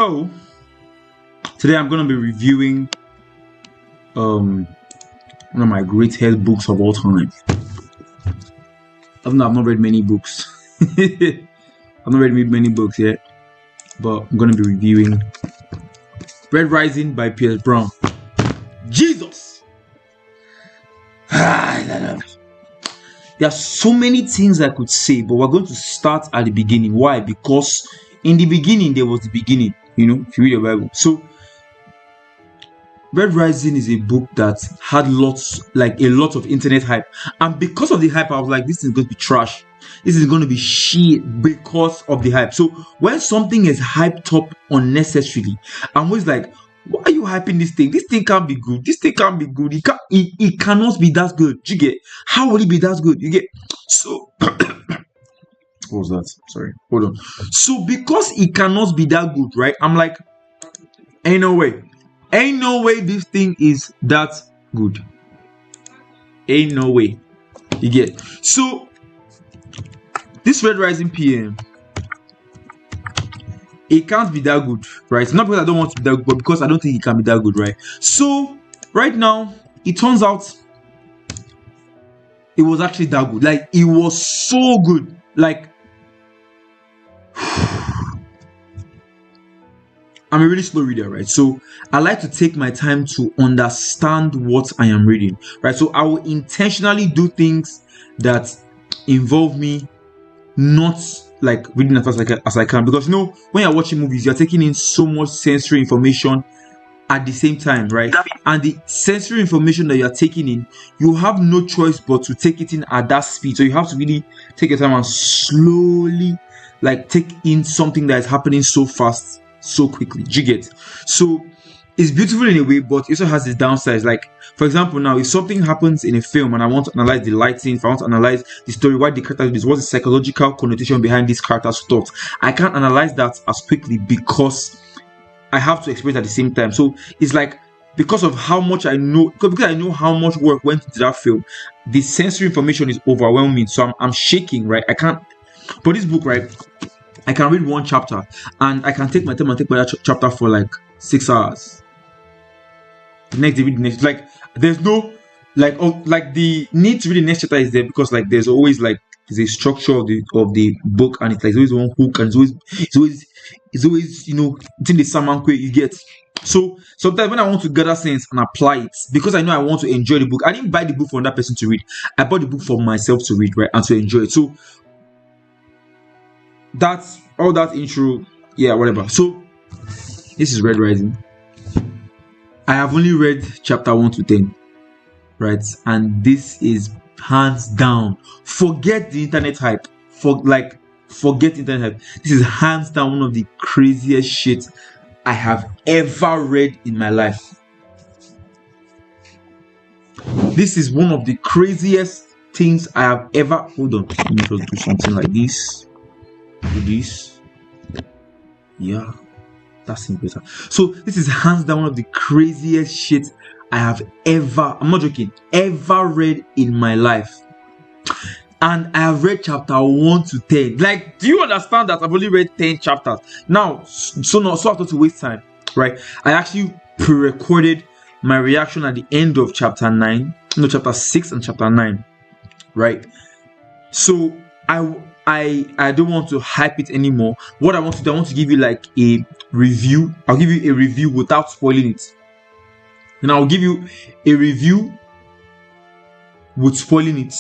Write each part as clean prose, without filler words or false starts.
So today I'm gonna be reviewing one of my greatest books of all time. I've not read many books. I've not read many books yet, but I'm gonna be reviewing Red Rising by Pierce Brown. Jesus! There are so many things I could say, but we're going to start at the beginning. Why? Because in the beginning there was the beginning. You know, if you read the Bible. So Red Rising is a book that had a lot of internet hype, and because of the hype, I was like, this is going to be trash. This is going to be shit because of the hype. So when something is hyped up unnecessarily, I'm always like, why are you hyping this thing? This thing can't be good. This thing can't be good. It cannot be that good. You get? How will it be that good? You get? So what was that? Sorry. Hold on. So because it cannot be that good, right? I'm like, ain't no way. Ain't no way this thing is that good. Ain't no way. You get? So this Red Rising PM, it can't be that good, right? It's not because I don't want to be that good, but because I don't think it can be that good, right? So right now, it turns out it was actually that good. Like, it was so good. Like, I'm a really slow reader, right? So I like to take my time to understand what I am reading, right? So I will intentionally do things that involve me not like reading as fast as I can, because you know, when you're watching movies, you're taking in so much sensory information at the same time, right? And the sensory information that you're taking in, you have no choice but to take it in at that speed. So you have to really take your time and slowly like take in something that is happening so fast, so quickly. Do you get? So it's beautiful in a way, but it also has its downsides. Like, for example, now if something happens in a film and I want to analyze the lighting, if I want to analyze the story, why the character did this, what's the psychological connotation behind this character's thoughts, I can't analyze that as quickly because I have to experience at the same time. So it's like, because of how much I know, because I know how much work went into that film, the sensory information is overwhelming. So I'm shaking, right? I can't. But this book, right, I can read one chapter and I can take my time and take my chapter for like 6 hours. The next day, read the next. Like, there's no like the need to read the next chapter is there because like there's always like there's a structure of the book, and it's like there's always one hook, and it's always you know, it's in the Samankwe you get. So sometimes when I want to gather sense and apply it, because I know I want to enjoy the book, I didn't buy the book for that person to read. I bought the book for myself to read, right, and to enjoy it. So that's all that intro, yeah, whatever. So this is Red Rising. I have only read chapter 1 to 10, right? And this is hands down. Forget the internet hype. Forget internet hype. This is hands down one of the craziest shit I have ever read in my life. This is one of the craziest things I have ever. Hold on. Let me just do something like this. Do this. Yeah. That's better. So this is hands down one of the craziest shit I have ever, I'm not joking, ever read in my life. And I have read chapter 1 to 10. Like, do you understand that I've only read 10 chapters? Now, so I have to waste time, right? I actually pre-recorded my reaction at the end of chapter 6 and chapter 9, right? So I don't want to hype it anymore. What I want to do, I want to give you like a review. I'll give you a review without spoiling it. Then I'll give you a review with spoiling it.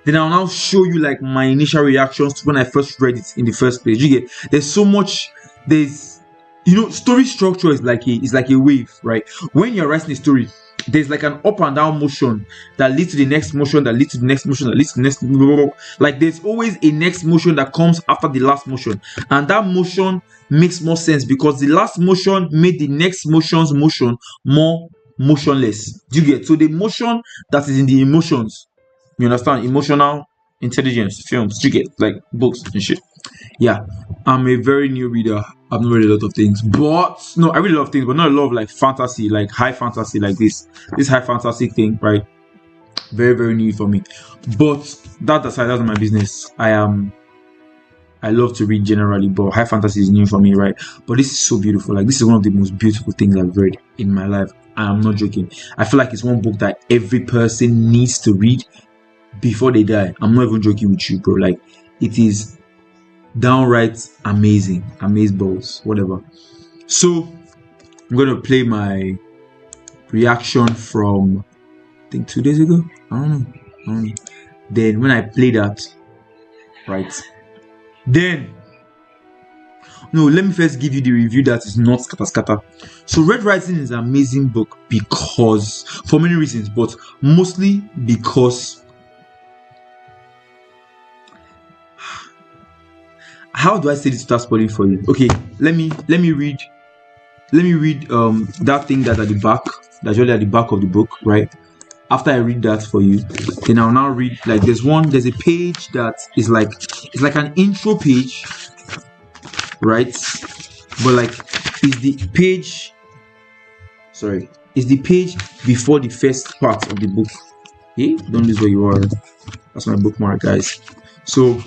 Then I'll now show you like my initial reactions to when I first read it in the first place. You get? There's so much. There's, you know, story structure is like a wave, right? When you're writing a story, there's like an up and down motion that leads to the next motion, that leads to the next motion, that leads to the next. Like, there's always a next motion that comes after the last motion, and that motion makes more sense because the last motion made the next motion's motion more motionless. Do you get? So the motion that is in the emotions, you understand? Emotional intelligence films. Do you get? Like books and shit. Yeah, I'm a very new reader. I've not read a lot of things, but no, I read a lot of things, but not a lot of like fantasy, like high fantasy, like this high fantasy thing, right? Very, very new for me. But that aside, that's not my business. I am I love to read generally, but high fantasy is new for me, right? But this is so beautiful. Like, this is one of the most beautiful things I've read in my life. I'm not joking. I feel like it's one book that every person needs to read before they die. I'm not even joking with you, bro. Like, it is downright amazing. Amaze balls, whatever. So I'm gonna play my reaction from, I think, 2 days ago. I don't know. Then when I play that, right, then no, let me first give you the review that is not scatter. So Red Rising is an amazing book because, for many reasons, but mostly because, how do I say this without spoiling for you? Okay, let me read that thing that's at the back, that's really at the back of the book, right? After I read that for you, then I'll now read, like, there's a page that is like, it's like an intro page, right? But like, it's the page before the first part of the book. Hey, don't lose where you are. That's my bookmark, guys. So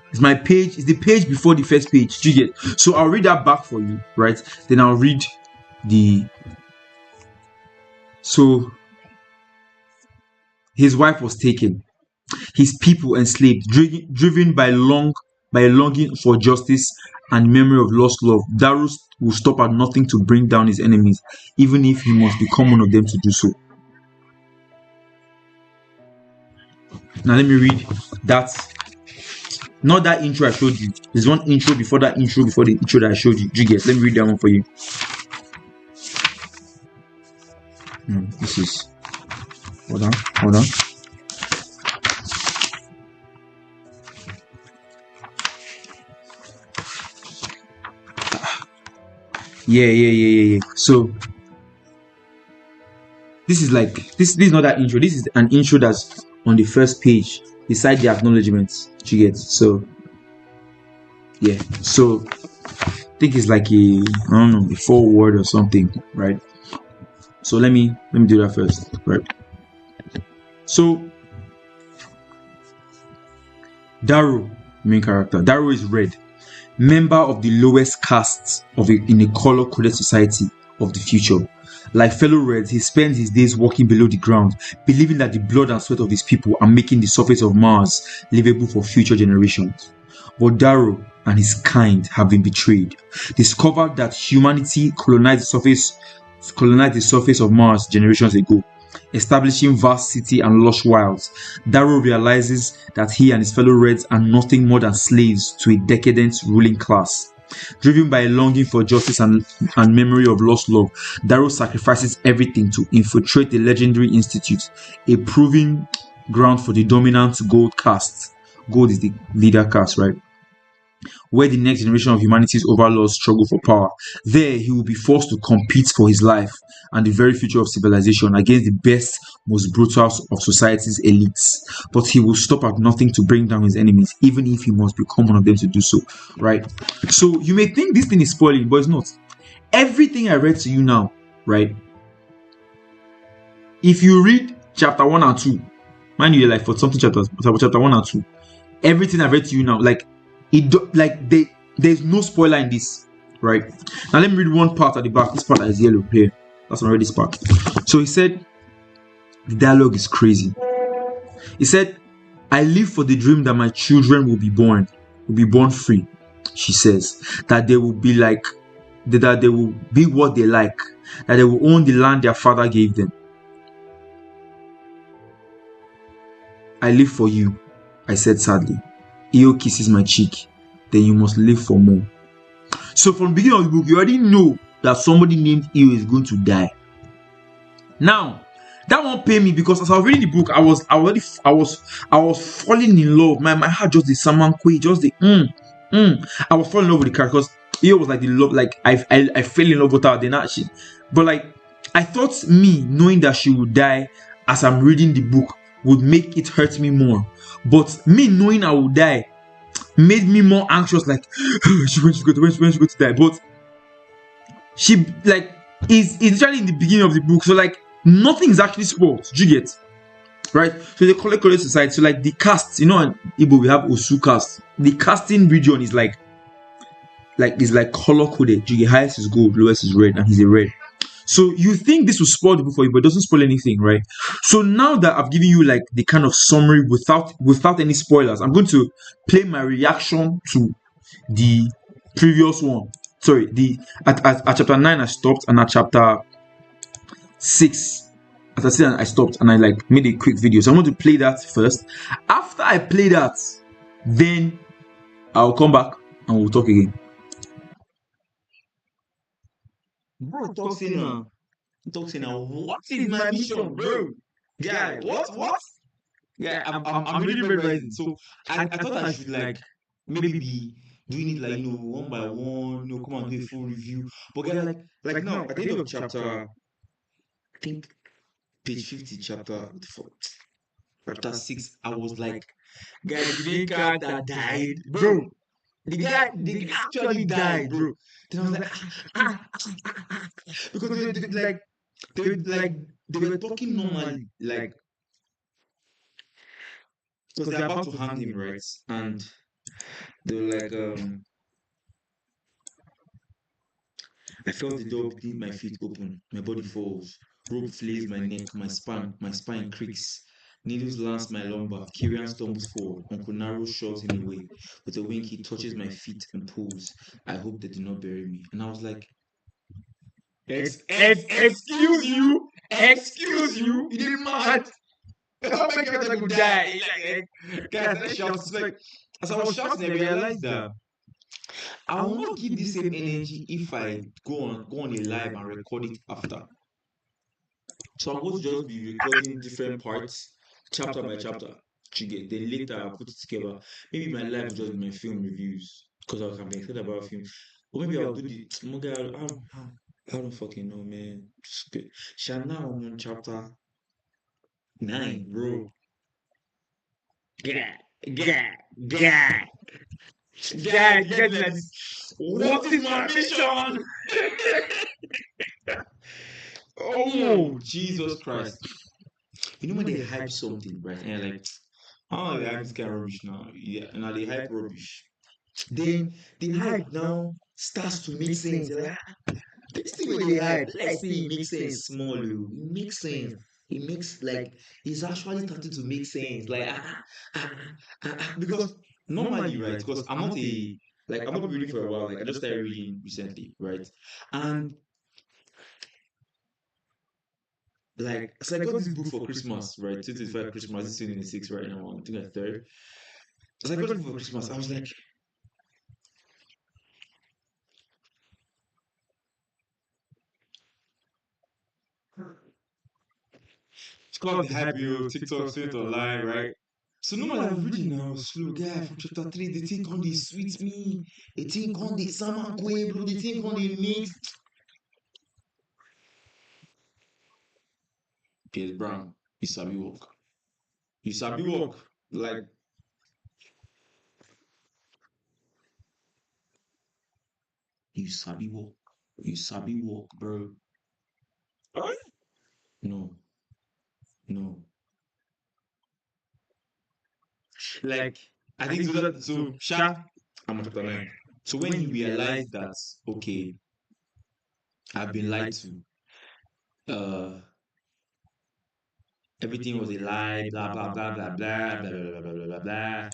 it's the page before the first page. Do you get? So I'll read that back for you, right? Then I'll read so his wife was taken, his people enslaved, driven by a longing for justice and memory of lost love. Darius will stop at nothing to bring down his enemies, even if he must become one of them to do so. Now let me read that. Not that intro I showed you. There's one intro before that intro before the intro that I showed you. Do you get? Let me read that one for you. This is. Hold on. Yeah. So this is like this is not that intro. This is an intro that's on the first page beside the acknowledgements. Do you get? So yeah. So I think it's like a foreword or something, right? So let me do that first, right? So Darrow, main character. Darrow is red, member of the lowest caste in a color-coded society of the future. Like fellow Reds, he spends his days walking below the ground, believing that the blood and sweat of his people are making the surface of Mars livable for future generations. But Darrow and his kind have been betrayed. Discovered that humanity colonized the surface of Mars generations ago, establishing vast city and lush wilds. Darrow realizes that he and his fellow Reds are nothing more than slaves to a decadent ruling class. Driven by a longing for justice and memory of lost love, Darrow sacrifices everything to infiltrate the legendary institute, a proving ground for the dominant gold caste. Gold is the leader caste, right? Where the next generation of humanity's overlords struggle for power. There, he will be forced to compete for his life and the very future of civilization against the best, most brutal of society's elites. But he will stop at nothing to bring down his enemies, even if he must become one of them to do so, right? So you may think this thing is spoiling, but it's not. Everything I read to you now, right? If you read chapter 1 and 2, mind you, like for something chapter 1 and 2, everything I read to you now, there's no spoiler in this, right? Now let me read one part at the back. This part that is yellow here. That's already this part. So he said, the dialogue is crazy. He said, I live for the dream that my children will be born free. She says that they will be that they will be what they like, that they will own the land their father gave them. I live for you, I said sadly. Io kisses my cheek. Then you must live for more. So from the beginning of the book, you already know that somebody named Io is going to die. Now, that won't pay me because as I was reading the book, I was falling in love. My heart just the Samankwe, just the I was falling in love with the character because Io was like the love, like I fell in love with her. Then actually, but like I thought me knowing that she would die as I'm reading the book would make it hurt me more. But me knowing I would die made me more anxious, like she's going to die. But she like is literally in the beginning of the book, so like nothing is actually spoiled. Do you get? right? So they collect color society. So like the cast, you know, in Igbo we have Osu cast. The casting region is like color coded. The highest is gold, lowest is red, and he's a red. So you think this will spoil the book for you, but it doesn't spoil anything, right? So now that I've given you like the kind of summary without any spoilers, I'm going to play my reaction to the previous one. Sorry, the at chapter 9 I stopped, and at chapter 6 as I said I stopped, and I like made a quick video. So I'm going to play that first. After I play that, then I'll come back and we'll talk again. Bro, talk say now. What is my mission, bro? Guy, what? Yeah, I'm really memorizing. So I thought I should like maybe be doing it like one by one, come and do a full review. But guy, like now at the end of chapter, I think page 50, chapter 6, I was like, guy, the main character died, bro. The guy actually died, bro. Then I was like, because they, they were talking normally, like because they're about to hang him, right? And they were like, I felt the door beneath my feet open, my body falls, rope flays my neck, my spine creaks. Needles lance my lumbar. Kieran stumbles forward. Uncle Naro shoves him away. With a wink, he touches my feet and pulls. I hope they do not bury me. And I was like, excuse you, excuse you, you did mad. How many characters could die? Guys, let's shout. It's like, as I was shouting, I realized that I will not give the same energy if I go on a live and record it after. So I'm going to just be recording different parts, chapter by chapter. Then later I'll put it together. Maybe my live will just be my film reviews because I can be excited about film. Or maybe I'll do the I don't fucking know, man. Shana, I'm on chapter 9, bro. Yeah, yeah, yeah. Guys, you guys like this. What is my mission? Oh, Jesus Christ. You know when they hype something, right? And you're like, oh, they hype this kind of rubbish now. Yeah, now they hype rubbish. Then the hype now starts to make sense. You're like, this thing where they hype, let's say it makes sense small. It makes sense. It makes like it's actually starting to make sense. Like because normally, right? Because I'm not reading for a while. Like I just started reading recently, right? And like so I got this book for Christmas, right? 2025 Christmas, it's 2026 right now. I think I third. So I got this book for Christmas. I was like, it's called the hype you TikTok, straight online, right? So normally I'm reading now, slow guy from chapter 3, the thing on the sweet me, the thing on the salmon bro, the thing on the mix. Pierce Brown, you sabi walk. You sabi walk. Like you sabi walk. You sabi walk, bro. No, no. Like I think so Sha, I'm on chapter 9. So when he realized that okay, I've been lied to, uh everything was a lie, blah blah blah blah blah blah blah blah blah blah blah blah.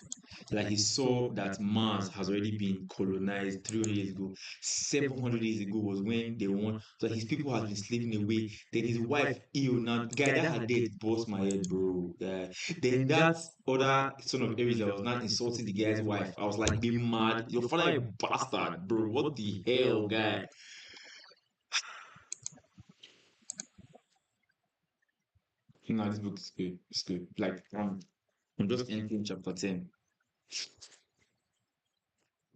Like he saw that Mars has already been colonized 300 years ago. 700 years ago was when they won. So his people has been slaving away. Then his wife, ill now, guy that her death bust my head, bro. Then that other son of Aries that was not insulting the guy's wife. I was like, be mad. Your father a bastard, bro. What the hell, guy? No, this book is good. It's good. Like I'm just entering chapter 10.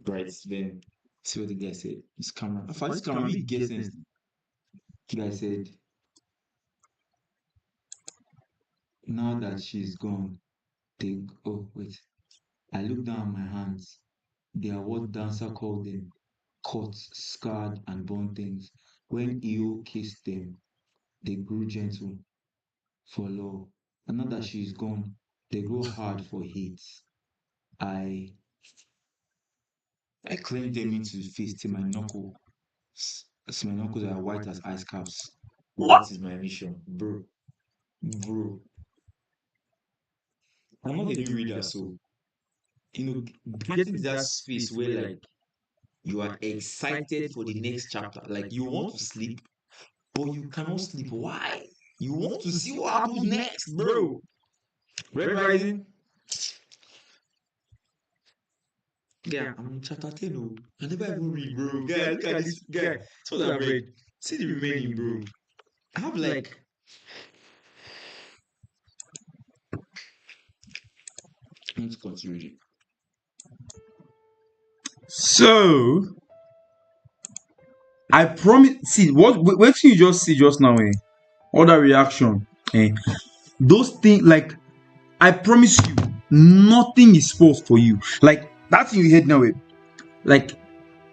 Right, then see what the guy said. This camera. I found this camera really get sense. The guy said, now that she's gone, oh wait. I look down at my hands. They are what dancer called them. Cut, scarred, and burned things. When Eo kissed them, they grew gentle for love. And now that she's gone, they grow hard for hate. I I clenched them into the face till my knuckles. My knuckles are white as ice caps. That is my mission, bro. Bro, I'm not a new reader, so getting to that space where like you are excited for the next chapter, like you want to sleep, but you cannot sleep. Why? You want to see what happens next, bro. Red Rising. Yeah, I'm in chapter 10. Oh, I never even read, bro. Guy, look at this guy. That's what I've read. See the remaining, bro. I have like let's continue reading. So I promise. See what you just see just now, all that reaction, those things, like I promise you, nothing is spoiled for you. Like that's in your head now, like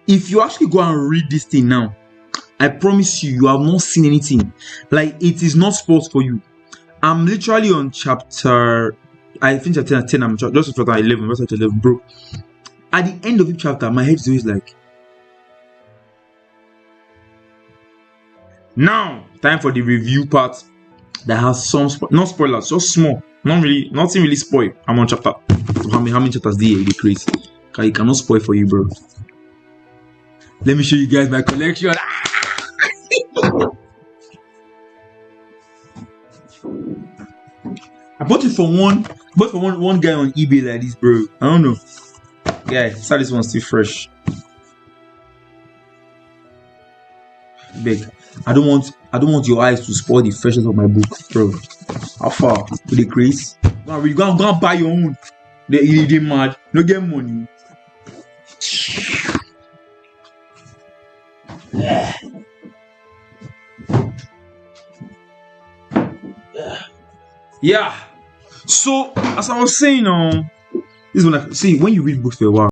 if you actually go and read this thing now, I promise you, you have not seen anything. Like it is not spoiled for you. I'm literally on chapter, I think chapter 10. I'm just chapter 11, verse 11, bro. At the end of each chapter, my head is always like, now time for the review part that has some not spoilers, just small, nothing really spoil. I'm on chapter, how many chapters do you crazy? It cannot spoil for you, bro. Let me show you guys my collection. I bought it for one guy on eBay like this, bro. I don't know. Yeah, so this one's still fresh. Big. I don't want your eyes to spoil the freshness of my book, bro. How far? With the crease? Go and buy your own. They mad. No get money. Yeah. So as I was saying, this one, see, when you read books for a while,